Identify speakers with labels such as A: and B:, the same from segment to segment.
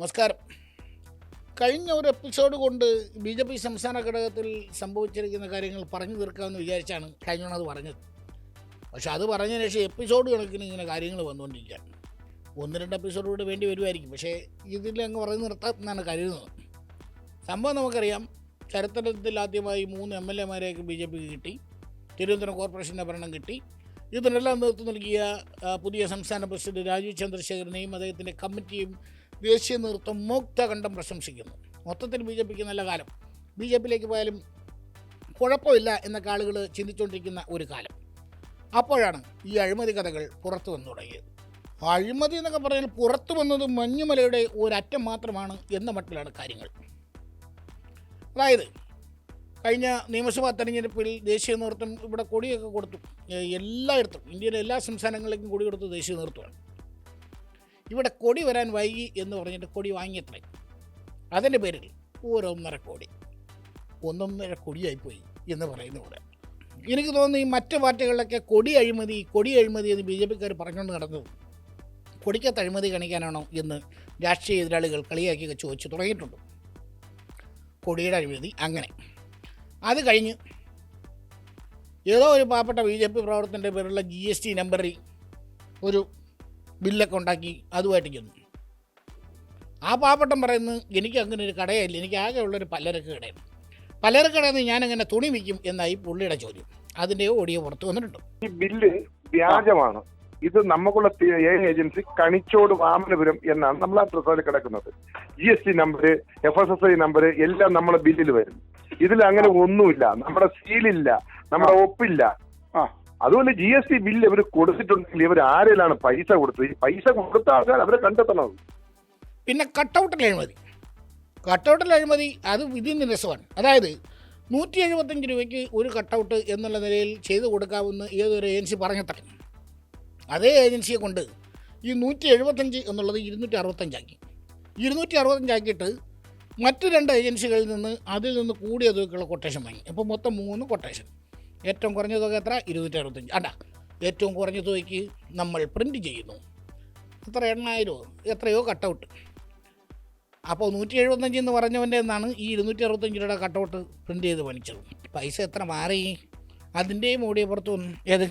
A: നമസ്കാരം. കഴിഞ്ഞ ഒരു എപ്പിസോഡ് കൊണ്ട് ബി ജെ പി സംസ്ഥാന ഘടകത്തിൽ സംഭവിച്ചിരിക്കുന്ന കാര്യങ്ങൾ പറഞ്ഞു തീർക്കാമെന്ന് വിചാരിച്ചാണ് കഴിഞ്ഞ അത് പറഞ്ഞത്. പക്ഷെ അത് പറഞ്ഞതിന് ശേഷം എപ്പിസോഡ് കണക്കിന് ഇങ്ങനെ കാര്യങ്ങൾ വന്നുകൊണ്ടിരിക്കുകയാണ്. 1-2 എപ്പിസോഡ് കൂടെ വേണ്ടി വരുമായിരിക്കും. പക്ഷേ ഇതിലങ്ങ് പറഞ്ഞു നിർത്താം എന്നാണ് കരുതുന്നത്. സംഭവം നമുക്കറിയാം. ചരിത്രത്തിൽ ആദ്യമായി 3 MLA-മാരെയൊക്കെ ബി ജെ പിക്ക് കിട്ടി. തിരുവനന്തപുരം കോർപ്പറേഷൻ്റെ ഭരണം കിട്ടി. ഇതിനെല്ലാം നേതൃത്വം നൽകിയ പുതിയ സംസ്ഥാന പ്രസിഡന്റ് രാജീവ് ചന്ദ്രശേഖരനെയും അദ്ദേഹത്തിൻ്റെ കമ്മിറ്റിയും ദേശീയ നേതൃത്വം മുക്തകണ്ഠം പ്രശംസിക്കുന്നു. മൊത്തത്തിൽ ബി ജെ പിക്ക് നല്ല കാലം. ബി ജെ പിയിലേക്ക് പോയാലും കുഴപ്പമില്ല എന്നൊക്കെ ആളുകൾ ചിന്തിച്ചുകൊണ്ടിരിക്കുന്ന ഒരു കാലം. അപ്പോഴാണ് ഈ അഴിമതി കഥകൾ പുറത്തു വന്നു തുടങ്ങിയത്. അഴിമതി എന്നൊക്കെ പറഞ്ഞാൽ പുറത്തു വന്നത് മഞ്ഞുമലയുടെ ഒരറ്റം മാത്രമാണ് എന്ന മട്ടിലാണ് കാര്യങ്ങൾ. അതായത് കഴിഞ്ഞ നിയമസഭാ തെരഞ്ഞെടുപ്പിൽ ദേശീയ നേതൃത്വം ഇവിടെ കൊടിയൊക്കെ കൊടുത്തു. എല്ലായിടത്തും ഇന്ത്യയിലെ എല്ലാ സംസ്ഥാനങ്ങളിലേക്കും കൊടി കൊടുത്ത് ദേശീയ നേതൃത്വമാണ്. ഇവിടെ കൊടി വരാൻ വൈകി എന്ന് പറഞ്ഞിട്ട് കൊടി വാങ്ങിയത്രേ. അതിൻ്റെ പേരിൽ 1.5 കോടി 1.5 കോടിയായിപ്പോയി എന്ന് പറയുന്ന ഇവിടെ. എനിക്ക് തോന്നുന്നു ഈ മറ്റ് പാർട്ടികളിലൊക്കെ കൊടി അഴിമതി എന്ന് ബി ജെ പിക്കാർ പറഞ്ഞുകൊണ്ട് നടന്നത് കൊടിക്കത്ത് അഴിമതി കാണിക്കാനാണോ എന്ന് രാഷ്ട്രീയ എതിരാളികൾ കളിയാക്കിയൊക്കെ ചോദിച്ചു തുടങ്ങിയിട്ടുണ്ട്. കൊടിയുടെ അഴിമതി അങ്ങനെ. അത് കഴിഞ്ഞ് ഏതോ ഒരു പാവപ്പെട്ട ബി ജെ പി പ്രവർത്തൻ്റെ പേരുള്ള GST നമ്പറിൽ ഒരു ബില്ലൊക്കെ ഉണ്ടാക്കി അതുമായിട്ട് ചെന്നു. ആ പാവപ്പെട്ടൻ പറയുന്നത് എനിക്ക് അങ്ങനെ ഒരു കടയില്ല, എനിക്ക് ആകെ ഉള്ളൊരു പലചരക്ക് കടയാണ്. പലചരക്ക് കടയിൽ നിന്ന് ഞാനങ്ങനെ തുണി വിൽക്കും എന്നായി പുള്ളിയുടെ ചോദ്യം. അതിൻ്റെ ഓഡിയോ പുറത്ത് വന്നിട്ടുണ്ട്.
B: ഈ ബില്ല് വ്യാജമാണ്. ഇത് നമുക്കുള്ള ഏജൻസി കണിച്ചോട് വാമനപുരം എന്നാണ് നമ്മൾ ആ പ്രസാദിൽ കിടക്കുന്നത്. GST നമ്പർ, FSSI നമ്പർ എല്ലാം നമ്മളെ ബില്ലിൽ വരും. ഇതിൽ അങ്ങനെ ഒന്നുമില്ല, നമ്മുടെ സീലില്ല, നമ്മുടെ ഒപ്പില്ല. അതുപോലെ GST ബില്ല് ഇവർ കൊടുത്തിട്ടുണ്ടെങ്കിൽ ഇവർ ആരെല്ലാം പൈസ കൊടുത്തത്? ഈ പൈസ കൊടുത്ത ആൾക്കാർ അവരെ കണ്ടെത്തണം.
A: പിന്നെ കട്ടൗട്ടിൽ അഴിമതി അത് ഇതിന് രസമാണ്. അതായത് 175 രൂപയ്ക്ക് ഒരു കട്ടൗട്ട് എന്നുള്ള നിലയിൽ ചെയ്തു കൊടുക്കാമെന്ന് ഏതൊരു ഏജൻസി പറഞ്ഞത്ര അതേ ഏജൻസിയെ കൊണ്ട് ഈ 175 എന്നുള്ളത് 265 ആക്കി. 265 ആക്കിയിട്ട് മറ്റ് 2 ഏജൻസികളിൽ നിന്ന് അതിൽ നിന്ന് കൂടിയ തുകയ്ക്കുള്ള കൊട്ടേഷൻ വാങ്ങി. അപ്പോൾ മൊത്തം 3 കൊട്ടേഷൻ. ഏറ്റവും കുറഞ്ഞ തുക എത്ര? 265. അല്ല, ഏറ്റവും കുറഞ്ഞ തുകയ്ക്ക് നമ്മൾ പ്രിൻറ്റ് ചെയ്യുന്നു. എത്ര 8,000 എത്രയോ കട്ടൗട്ട്. അപ്പോൾ 175 എന്ന് പറഞ്ഞവൻ്റെ എന്നാണ് ഈ 265 രൂപയുടെ കട്ടൗട്ട് പ്രിൻറ്റ് ചെയ്ത് പണിച്ചത്. പൈസ എത്ര മാറി? അതിൻ്റെയും ഓടിയ പുറത്ത് വന്നു. ഏത്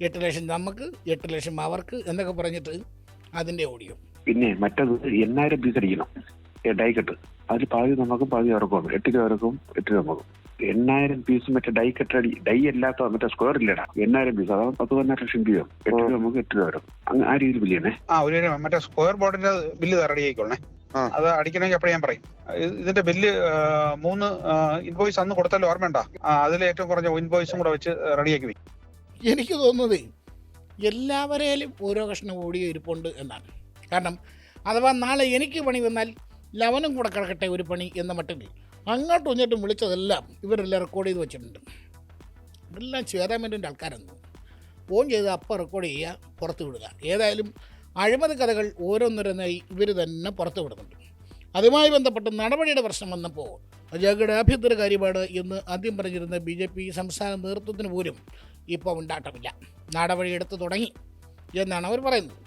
A: 8 ലക്ഷം നമുക്ക്, 8 ലക്ഷം അവർക്ക് എന്നൊക്കെ പറഞ്ഞിട്ട് അതിൻ്റെ ഓഡിയോ.
C: പിന്നെ മറ്റത് 8,000 പീസ് അടിക്കണം ഡൈക്കട്ട്. അതിൽ പാതി നമുക്കും പാതി ഇറക്കും. 8 രൂപ ഇറക്കും, 8 രൂപ നമുക്കും. 8,000 പീസ് മറ്റേ ഡൈക്കട്ട് അടി, ഡൈ അല്ലാത്ത മറ്റേ സ്ക്വയർ ഇല്ലടാ. 8,000 പീസ് അതായത് 10-12 ലക്ഷം രൂപ. 8 രൂപ നമുക്ക്, 8 രൂപ ഇറക്കും. ആ രീതിയിൽ ബില്ലിയാണേ.
D: ഒരു മറ്റേ സ്ക്വയർ ബോർഡിന്റെ ബില്ല് റെഡി ആയിക്കോളേ. അത് അടിക്കണമെങ്കിൽ അപ്പോഴേ ഞാൻ പറയും. ഇതിന്റെ ബില്ല് 3 ഇൻവോയ്സ് അന്ന് കൊടുത്താലും ഓർമ്മയുണ്ടോ? അതിൽ ഏറ്റവും കുറഞ്ഞ ഇൻവോയ്സും കൂടെ വെച്ച് റെഡിയാക്കി വയ്ക്കും.
A: എനിക്ക് തോന്നുന്നത് എല്ലാവരേലും ഓരോ കഷ്ണം ഓടിയോ ഇരിപ്പുണ്ട് എന്നാണ്. കാരണം അഥവാ നാളെ എനിക്ക് പണി വന്നാൽ ലവനും കൂടെ കിടക്കട്ടെ ഒരു പണി എന്ന മട്ടിൽ അങ്ങോട്ടും ഇങ്ങോട്ടും വിളിച്ചതെല്ലാം ഇവരെല്ലാം റെക്കോർഡ് ചെയ്ത് വെച്ചിട്ടുണ്ട്. എല്ലാം ചേരാമെൻ്റെ ആൾക്കാരെന്ന് ഫോൺ ചെയ്ത് അപ്പം റെക്കോർഡ് ചെയ്യുക, പുറത്ത് വിടുക. ഏതായാലും അഴിമതി കഥകൾ ഓരോന്നോരോന്നായി ഇവർ തന്നെ പുറത്ത് വിടുന്നുണ്ട്. അതുമായി ബന്ധപ്പെട്ട് നടപടിയുടെ പ്രശ്നം വന്നപ്പോൾ ജഗയുടെ ആഭ്യന്തര കാര്യമാണ് എന്ന് ആദ്യം പറഞ്ഞിരുന്ന ബി ജെ പി സംസ്ഥാന നേതൃത്വത്തിന് പോലും ഇപ്പോൾ ഉണ്ടാട്ടമില്ല. നടപടി എടുത്തു തുടങ്ങി എന്നാണ് അവർ പറയുന്നത്.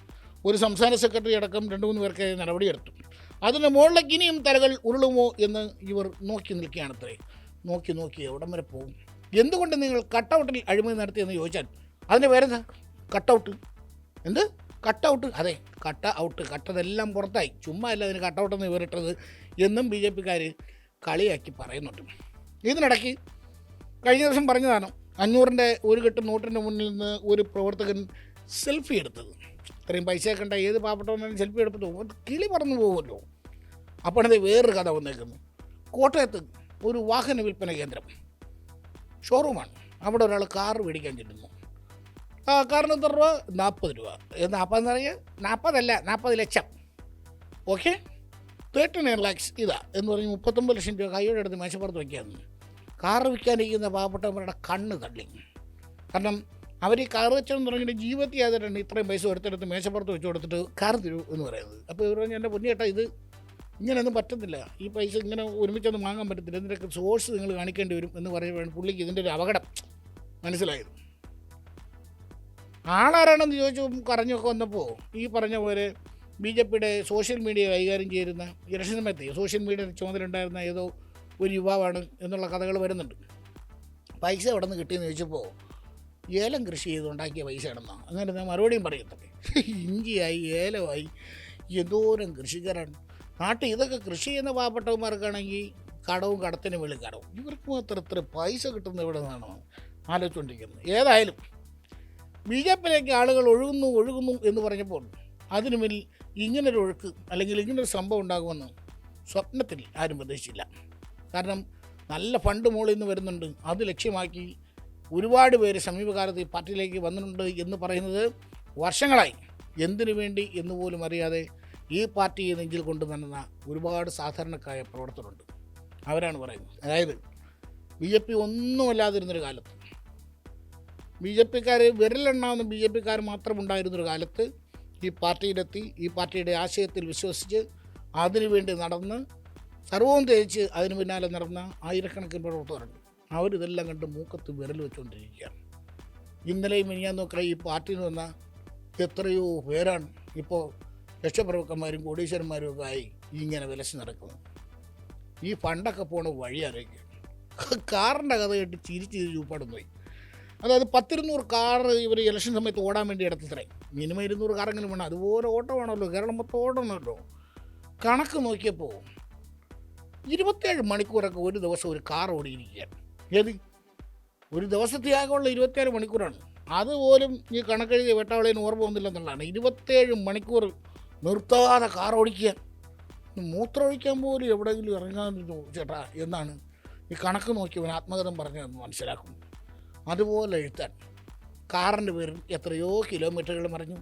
A: ഒരു സംസ്ഥാന സെക്രട്ടറി അടക്കം 2-3 പേർക്ക് നടപടിയെടുത്തു. അതിന് മുകളിലേക്ക് ഇനിയും തരകൾ ഉരുളുമോ എന്ന് ഇവർ നോക്കി നിൽക്കുകയാണത്രേ. നോക്കി എവിടം വരെ പോകും? എന്തുകൊണ്ട് നിങ്ങൾ കട്ടൗട്ടിൽ അഴിമതി നടത്തിയെന്ന് ചോദിച്ചാൽ അതിൻ്റെ പേരെന്താ? കട്ടൗട്ട്. എന്ത് കട്ടൗട്ട്? അതെ, കട്ട ഔട്ട്. കട്ടതെല്ലാം പുറത്തായി. ചുമ്മാ അല്ല അതിന് കട്ടൗട്ടെന്ന് ഇവരിട്ടത് എന്നും ബി ജെ പിക്കാർ കളിയാക്കി പറയുന്നുണ്ട്. ഇതിനിടയ്ക്ക് കഴിഞ്ഞ ദിവസം പറഞ്ഞതാണ് 500-ൻ്റെ ഒരു കെട്ട് നോട്ടിൻ്റെ മുന്നിൽ നിന്ന് ഒരു പ്രവർത്തകൻ സെൽഫി എടുത്തത്. ഇത്രയും പൈസ കണ്ട ഏത് പാവപ്പെട്ടവനും സെൽഫി എടുത്തിട്ട് കിളി പറന്നു പോകുമല്ലോ. അപ്പോഴത് വേറൊരു കഥ വന്നേക്കുന്നു. കോട്ടയത്ത് ഒരു വാഹന വിൽപ്പന കേന്ദ്രം, ഷോറൂമാണ്. അവിടെ ഒരാൾ കാർ മേടിക്കാൻ ചെല്ലുന്നു. ആ കാറിന് എത്ര രൂപ? 40 രൂപ. 40 എന്ന് പറഞ്ഞാൽ 40 ലക്ഷം. ഓക്കെ, 39 lakhs ഇതാ എന്ന് പറഞ്ഞ് 39 ലക്ഷം രൂപ കൈയോടെ എടുത്ത് മേശപ്പുറത്ത് വയ്ക്കാമെന്ന്. കാർ വിൽക്കാനിരിക്കുന്ന പാവപ്പെട്ടവരുടെ കണ്ണ് തള്ളി. കാരണം അവർ ഈ കാർ വെച്ചെന്ന് തുടങ്ങിയിട്ട് ജീവിതത്തിൽ ആയതായിട്ടുണ്ട് ഇത്രയും പൈസ എടുത്തെടുത്ത് മേശപ്പുറത്ത് വെച്ച് കൊടുത്തിട്ട് കാർ തരൂ എന്ന് പറയുന്നത്. അപ്പോൾ ഇവർ പറഞ്ഞാൽ എൻ്റെ പൊന്നിയേട്ടാ, ഇത് ഇങ്ങനെയൊന്നും പറ്റത്തില്ല, ഈ പൈസ ഇങ്ങനെ ഒരുമിച്ചൊന്നും വാങ്ങാൻ പറ്റത്തില്ല, ഇതിൻ്റെയൊക്കെ സോഴ്സ് നിങ്ങൾ കാണിക്കേണ്ടി വരും എന്ന് പറയുമ്പോഴാണ് പുള്ളിക്ക് ഇതിൻ്റെ ഒരു അപകടം മനസ്സിലായത്. ആളാരാണെന്ന് ചോദിച്ചു കരഞ്ഞൊക്കെ വന്നപ്പോൾ ഈ പറഞ്ഞ പോലെ BJPയുടെ സോഷ്യൽ മീഡിയ കൈകാര്യം ചെയ്യുന്ന ഇലക്ഷൻ സമയത്ത് സോഷ്യൽ മീഡിയ ചുമതല ഉണ്ടായിരുന്ന ഏതോ ഒരു യുവാവാണ് എന്നുള്ള കഥകൾ വരുന്നുണ്ട്. പൈസ എവിടെ നിന്ന് കിട്ടിയെന്ന് ചോദിച്ചപ്പോൾ ഏലം കൃഷി ചെയ്തുണ്ടാക്കിയ പൈസ ആണെന്നാണ്. അങ്ങനെ ഞാൻ മറുപടിയും പറയത്തൊക്കെ. ഇഞ്ചിയായി, ഏലമായി, എന്തോരം കൃഷിക്കാരാണ് നാട്ടിൽ. ഇതൊക്കെ കൃഷി ചെയ്യുന്ന പാവപ്പെട്ടവന്മാർക്കാണെങ്കിൽ കടവും കടത്തിന് വെളി കടവും. ഇവർക്ക് മാത്രം ഇത്ര പൈസ കിട്ടുന്ന എവിടെ നിന്നാണോ ആലോചിച്ചുകൊണ്ടിരിക്കുന്നത്. ഏതായാലും BJPയിലേക്ക് ആളുകൾ ഒഴുകുന്നു എന്ന് പറഞ്ഞപ്പോൾ അതിനു മേൽ ഇങ്ങനൊരു ഒഴുക്ക് അല്ലെങ്കിൽ ഇങ്ങനൊരു സംഭവം ഉണ്ടാകുമെന്ന് സ്വപ്നത്തിൽ ആരും പ്രതീക്ഷിച്ചില്ല. കാരണം നല്ല ഫണ്ട് മുകളിൽ നിന്ന് വരുന്നുണ്ട്. അത് ലക്ഷ്യമാക്കി ഒരുപാട് പേര് സമീപകാലത്ത് ഈ പാർട്ടിയിലേക്ക് വന്നിട്ടുണ്ട് എന്ന് പറയുന്നത് വർഷങ്ങളായി. എന്തിനു വേണ്ടി എന്ന് പോലും അറിയാതെ ഈ പാർട്ടിയെ നെഞ്ചിൽ കൊണ്ടു നടന്ന ഒരുപാട് സാധാരണക്കാരായ പ്രവർത്തകരുണ്ട്. അവരാണ് പറയുന്നത്. അതായത് BJP ഒന്നുമല്ലാതിരുന്നൊരു കാലത്ത്, BJPക്കാർ വിരലെണ്ണാവുന്ന BJPക്കാർ മാത്രം ഉണ്ടായിരുന്നൊരു കാലത്ത് ഈ പാർട്ടിയിലെത്തി, ഈ പാർട്ടിയുടെ ആശയത്തിൽ വിശ്വസിച്ച് അതിനുവേണ്ടി നടന്ന് സർവവും തേച്ച് അതിന് പിന്നാലെ നടന്ന ആയിരക്കണക്കിന് പ്രവർത്തകരുണ്ട്. അവരിതെല്ലാം കണ്ട് മൂക്കത്ത് വിരൽ വെച്ചുകൊണ്ടിരിക്കുകയാണ്. ഇന്നലെയും മിനിയാൻ നോക്കിയാൽ ഈ പാർട്ടിയിൽ വന്ന എത്രയോ പേരാണ് ഇപ്പോൾ രക്ഷപ്രഭുക്കന്മാരും കോടീശ്വരന്മാരും ഒക്കെ ആയി ഇങ്ങനെ വിലച്ച് നടക്കുന്നത്. ഈ ഫണ്ടൊക്കെ പോണ വഴി ആലോചിക്കുക. കാറിൻ്റെ കഥ കേട്ട് ചിരിച്ച് ചൂപ്പാടും പോയി. അതായത് 10-200 കാർ ഇവർ ഇലക്ഷൻ സമയത്ത് ഓടാൻ വേണ്ടി എടുത്തത്രേ. മിനിമം 200 കാറെങ്കിലും വേണം. അതുപോലെ ഓട്ടമാണല്ലോ, കേരളം മൊത്തം ഓടണമല്ലോ. കണക്ക് നോക്കിയപ്പോൾ 27 മണിക്കൂറൊക്കെ ഒരു ദിവസം ഒരു കാർ ഓടിയിരിക്കുകയാണ്. ഏത് ഒരു ദിവസത്തെ ആകെയുള്ള 27 മണിക്കൂറാണ്. അതുപോലും ഈ കണക്കെഴുതിയ വെട്ടാവളേന് ഓർമ്മ വന്നില്ലെന്നുള്ളതാണ്. 27 മണിക്കൂർ നിർത്താതെ കാർ ഓടിക്കുക. മൂത്രമൊഴിക്കാൻ പോലും എവിടെയെങ്കിലും ഇറങ്ങാൻ ചേട്ടാ എന്നാണ് ഈ കണക്ക് നോക്കിയവൻ ആത്മകഥം പറഞ്ഞതെന്ന് മനസ്സിലാക്കുന്നു. അതുപോലെ എഴുത്താൻ കാറിൻ്റെ പേരിൽ എത്രയോ കിലോമീറ്ററുകൾ മറിഞ്ഞു.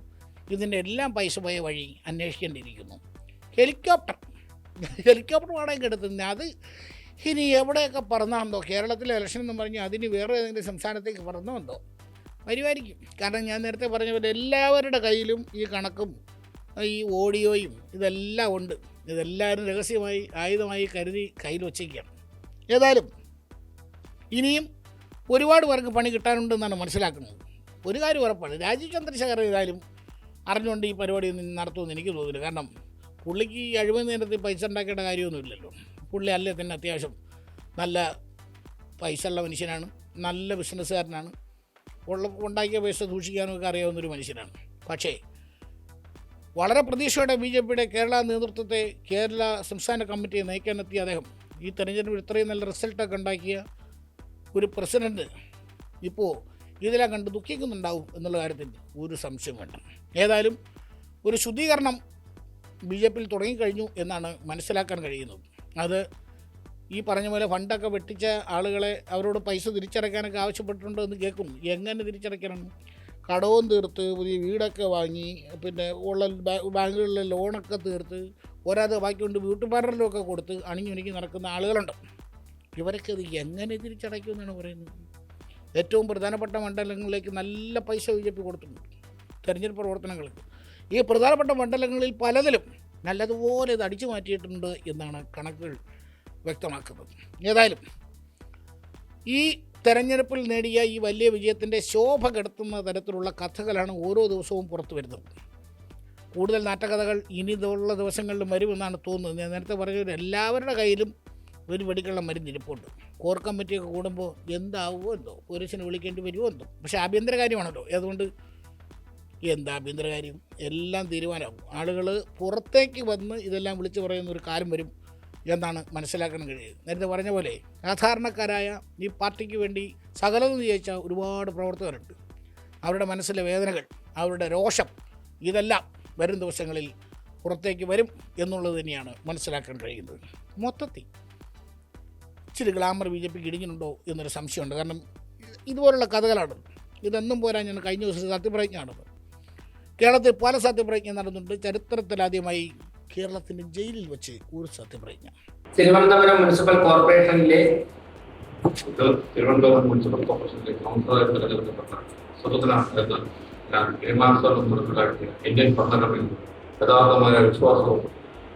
A: ഇതിൻ്റെ എല്ലാം പൈസ പോയ വഴി അന്വേഷിക്കേണ്ടിയിരിക്കുന്നു. ഹെലികോപ്റ്റർ വാടകയ്ക്ക് എടുത്തുന്നത് അത് ഇനി എവിടെയൊക്കെ പറന്നാന്തോ. കേരളത്തിലെ ഇലക്ഷൻ എന്ന് പറഞ്ഞാൽ അതിന് വേറെ ഏതെങ്കിലും സംസ്ഥാനത്തേക്ക് പറന്നുവെന്തോ വരുമായിരിക്കും. കാരണം ഞാൻ നേരത്തെ പറഞ്ഞ പോലെ എല്ലാവരുടെ കയ്യിലും ഈ കണക്കും ഈ ഓഡിയോയും ഇതെല്ലാം ഉണ്ട്. ഇതെല്ലാവരും രഹസ്യമായി ആയുധമായി കരുതി കയ്യിൽ വച്ചിരിക്കുകയാണ്. ഏതായാലും ഇനിയും ഒരുപാട് പേർക്ക് പണി കിട്ടാനുണ്ടെന്നാണ് മനസ്സിലാക്കുന്നത്. ഒരു കാര്യം ഉറപ്പാണ്, രാജീവ് ചന്ദ്രശേഖർ ഏതായാലും അറിഞ്ഞുകൊണ്ട് ഈ പരിപാടി നടത്തുമെന്ന് എനിക്ക് തോന്നുന്നില്ല. കാരണം പുള്ളിക്ക് ഈ അഴിമതി നേരത്തിൽ പൈസ ഉണ്ടാക്കേണ്ട കാര്യമൊന്നുമില്ലല്ലോ. പുള്ളി അല്ലേ തന്നെ അത്യാവശ്യം നല്ല പൈസ ഉള്ള മനുഷ്യനാണ്, നല്ല ബിസിനസ്സുകാരനാണ്, ഉണ്ടാക്കിയ പൈസ സൂക്ഷിക്കാനൊക്കെ അറിയാവുന്നൊരു മനുഷ്യനാണ്. പക്ഷേ വളരെ പ്രതീക്ഷയോടെ BJPയുടെ കേരള നേതൃത്വത്തെ, കേരള സംസ്ഥാന കമ്മിറ്റിയെ നയിക്കാനെത്തിയ അദ്ദേഹം ഈ തെരഞ്ഞെടുപ്പിൽ ഇത്രയും നല്ല റിസൾട്ടൊക്കെ ഉണ്ടാക്കിയ ഒരു പ്രസിഡൻറ്റ് ഇപ്പോൾ ഇതെല്ലാം കണ്ട് ദുഃഖിക്കുന്നുണ്ടാവും എന്നുള്ള കാര്യത്തിൽ ഒരു സംശയം വേണ്ട. ഏതായാലും ഒരു ശുദ്ധീകരണം BJPയിൽ തുടങ്ങിക്കഴിഞ്ഞു എന്നാണ് മനസ്സിലാക്കാൻ കഴിയുന്നത്. അത് ഈ പറഞ്ഞ പോലെ ഫണ്ടൊക്കെ വെട്ടിച്ച ആളുകളെ അവരോട് പൈസ തിരിച്ചടയ്ക്കാനൊക്കെ ആവശ്യപ്പെട്ടിട്ടുണ്ടോ എന്ന് കേൾക്കും. എങ്ങനെ തിരിച്ചടയ്ക്കണം? കടവും തീർത്ത് പുതിയ വീടൊക്കെ വാങ്ങി പിന്നെ ഉള്ള ബാങ്കുകളിലെ ലോണൊക്കെ തീർത്ത് ഒരാത് ബാക്കിക്കൊണ്ട് ബ്യൂട്ടി പാർലറിലൊക്കെ കൊടുത്ത് അണിഞ്ഞൊരുങ്ങി നടക്കുന്ന ആളുകളുണ്ട്. ഇവരൊക്കെ അത് എങ്ങനെ തിരിച്ചടയ്ക്കുമെന്നാണ് പറയുന്നത്. ഏറ്റവും പ്രധാനപ്പെട്ട മണ്ഡലങ്ങളിലേക്ക് നല്ല പൈസ BJP കൊടുത്തിട്ടുണ്ട് തെരഞ്ഞെടുപ്പ് പ്രവർത്തനങ്ങൾക്ക്. ഈ പ്രധാനപ്പെട്ട മണ്ഡലങ്ങളിൽ പലതിലും നല്ലതുപോലെ ഇത് അടിച്ചു മാറ്റിയിട്ടുണ്ട് എന്നാണ് കണക്കുകൾ വ്യക്തമാക്കുന്നത്. ഏതായാലും ഈ തെരഞ്ഞെടുപ്പിൽ നേടിയ ഈ വലിയ വിജയത്തിൻ്റെ ശോഭ കെടുത്തുന്ന തരത്തിലുള്ള കഥകളാണ് ഓരോ ദിവസവും പുറത്തു വരുന്നത്. കൂടുതൽ നാട്ടകഥകൾ ഇനി ഉള്ള ദിവസങ്ങളിലും വരുമെന്നാണ് തോന്നുന്നത്. ഞാൻ നേരത്തെ പറഞ്ഞത് എല്ലാവരുടെ കയ്യിലും ഒരു വെടിക്കുള്ള മരുന്നിരിപ്പുണ്ട്. കോർ കമ്മിറ്റിയൊക്കെ കൂടുമ്പോൾ എന്താവുമോ എന്തോ, പോലീസിനെ വിളിക്കേണ്ടി വരുമോ എന്തോ. പക്ഷേ ആഭ്യന്തര കാര്യമാണല്ലോ, അതുകൊണ്ട് എന്താ ആഭ്യന്തര കാര്യം എല്ലാം തീരുമാനമാകും. ആളുകൾ പുറത്തേക്ക് വന്ന് ഇതെല്ലാം വിളിച്ചു പറയുന്ന ഒരു കാലം വരും എന്നാണ് മനസ്സിലാക്കാൻ കഴിയുന്നത്. നേരത്തെ പറഞ്ഞ പോലെ സാധാരണക്കാരായ ഈ പാർട്ടിക്ക് വേണ്ടി സകലതും ജയിച്ച ഒരുപാട് പ്രവർത്തകരുണ്ട്. അവരുടെ മനസ്സിലെ വേദനകൾ, അവരുടെ രോഷം ഇതെല്ലാം വരും ദിവസങ്ങളിൽ പുറത്തേക്ക് വരും എന്നുള്ളത് തന്നെയാണ് മനസ്സിലാക്കാൻ കഴിയുന്നത്. മൊത്തത്തിൽ ഇച്ചിരി ഗ്ലാമർ BJPക്ക് ഇടിഞ്ഞിട്ടുണ്ടോ എന്നൊരു സംശയമുണ്ട്. കാരണം ഇതുപോലുള്ള കഥകളാണ്. ഇതൊന്നും പോരാ. ഞാൻ കഴിഞ്ഞ ദിവസം സത്യപ്രതിജ്ഞയാണത്. കേരളത്തിൽ പല സത്യപ്രതിജ്ഞ നടന്നിട്ടുണ്ട്. ചരിത്രത്തിലാദ്യമായി കേരളത്തിൻ്റെ ജയിലിൽ വെച്ച് ഒരു സത്യപ്രതിജ്ഞ.
E: തിരുവനന്തപുരം മുനിസിപ്പൽ കോർപ്പറേഷനിലെ
F: കൗൺസിലറായി തെരഞ്ഞെടുക്കപ്പെട്ട സുഹൃത്തിനാണ് ഞാൻ തീരുമാനത്തോളം മനസ്സിലാക്കിയ ഇന്ത്യൻ ഭരണഘടനയിൽ യഥാർത്ഥമായ വിശ്വാസവും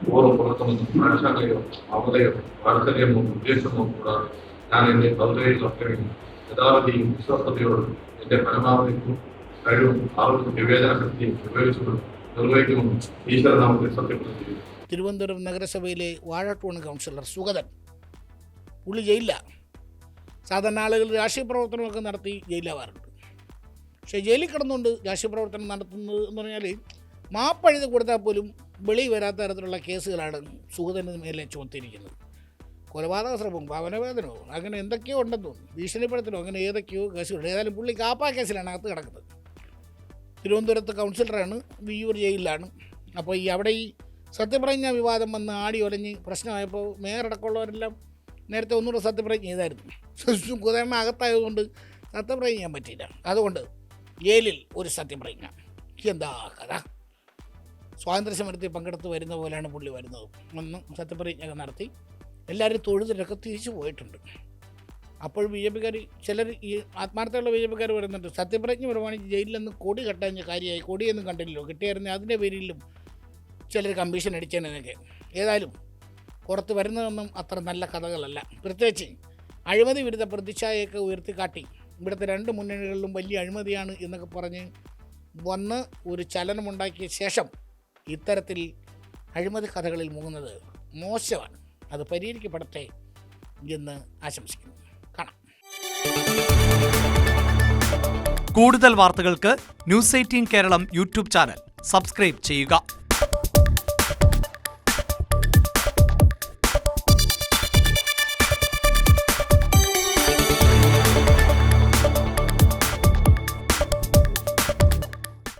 F: പൂർവ്വം പുറത്തുനിന്നും മനഃശാഖയോ മമതയോ വാത്സല്യമോ ഉദ്ദേശമോ കൂടാതെ ഞാൻ എന്റെ പദവിയിൽ യഥാർത്ഥയും വിശ്വാസതയോടും എന്റെ പരമാവധി കഴിവും ആളും വിവേചന ശക്തിയും ഉപയോഗിച്ചുകൊണ്ട് നിർവഹിക്കുമെന്ന് ഈശ്വരനാമത്തിൽ സത്യപ്രതിജ്ഞ.
A: തിരുവനന്തപുരം നഗരസഭയിലെ വാഴട്ടൂൺ കൗൺസിലർ സുഗതൻ, പുള്ളി ജയിലിലാണ്. സാധാരണ ആളുകൾ രാഷ്ട്രീയ പ്രവർത്തനമൊക്കെ നടത്തി ജയിലാവാറുണ്ട്. പക്ഷേ ജയിലിൽ കിടന്നുകൊണ്ട് രാഷ്ട്രീയ പ്രവർത്തനം നടത്തുന്നത് എന്ന് പറഞ്ഞാൽ മാപ്പഴുതി കൊടുത്താൽ പോലും വെളി വരാത്ത തരത്തിലുള്ള കേസുകളാണ് സുഗതന് മേലെ ചുമത്തിയിരിക്കുന്നത്. കൊലപാതക ശ്രമവും ഭവനവേദനവും അങ്ങനെ എന്തൊക്കെയോ ഉണ്ടെന്ന് തോന്നുന്നു, ഭീഷണിപ്പെടുത്തലോ അങ്ങനെ ഏതൊക്കെയോ കേസുകൾ. ഏതായാലും പുള്ളി കാപ്പാ കേസിലാണ് അകത്ത് കിടക്കുന്നത്. തിരുവനന്തപുരത്ത് കൗൺസിലറാണ്, വിയ്യൂർ ജയിലിലാണ്. അപ്പോൾ അവിടെ ഈ സത്യപ്രതിജ്ഞ വിവാദം വന്ന് ആടി ഒലഞ്ഞ് പ്രശ്നമായപ്പോൾ മേയറടക്കമുള്ളവരെല്ലാം നേരത്തെ ഒന്നുകൂടെ സത്യപ്രതിജ്ഞ ചെയ്തായിരുന്നു. സുഗതൻ അകത്തായതുകൊണ്ട് സത്യപ്രതിജ്ഞ ചെയ്യാൻ പറ്റിയില്ല. അതുകൊണ്ട് ജയിലിൽ ഒരു സത്യപ്രതിജ്ഞ. എന്താ കഥ? സ്വാതന്ത്ര്യ സമരത്തിൽ പങ്കെടുത്ത് വരുന്ന പോലെയാണ് പുള്ളി വരുന്നത്. ഒന്ന് സത്യപ്രതിജ്ഞ നടത്തി എല്ലാവരും തൊഴുതിലൊക്കെ തിരിച്ചു പോയിട്ടുണ്ട്. അപ്പോൾ ബി ജെ പിക്കാർ ചിലർ, ഈ ആത്മാർത്ഥമുള്ള ബി ജെ പിക്കാർ പറയുന്നുണ്ട്, സത്യപ്രതിജ്ഞ പ്രമാണിച്ച് ജയിലിൽ നിന്ന് കൊടി കെട്ടാഞ്ഞ കാര്യമായി, കൊടിയൊന്നും കണ്ടില്ലല്ലോ, കിട്ടിയായിരുന്നു അതിൻ്റെ പേരിലും ചിലർ കമ്മീഷൻ അടിച്ചതിനൊക്കെ. ഏതായാലും പുറത്ത് വരുന്നതൊന്നും അത്ര നല്ല കഥകളല്ല. പ്രത്യേകിച്ച് അഴിമതി വിരുദ്ധ പ്രതിച്ഛായയൊക്കെ ഉയർത്തിക്കാട്ടി ഇവിടുത്തെ രണ്ട് മുന്നണികളിലും വലിയ അഴിമതിയാണ് എന്നൊക്കെ പറഞ്ഞ് വന്ന് ഒരു ചലനമുണ്ടാക്കിയ ശേഷം ഇത്തരത്തിൽ അഴിമതി കഥകളിൽ മുങ്ങുന്നത് മോശമാണ്. അത് പരിഹരിക്കപ്പെടട്ടെ എന്ന് ആശംസിക്കുന്നു. കാണാം.
G: കൂടുതൽ വാർത്തകൾക്ക് news 18 Keralam YouTube channel subscribe ചെയ്യുക.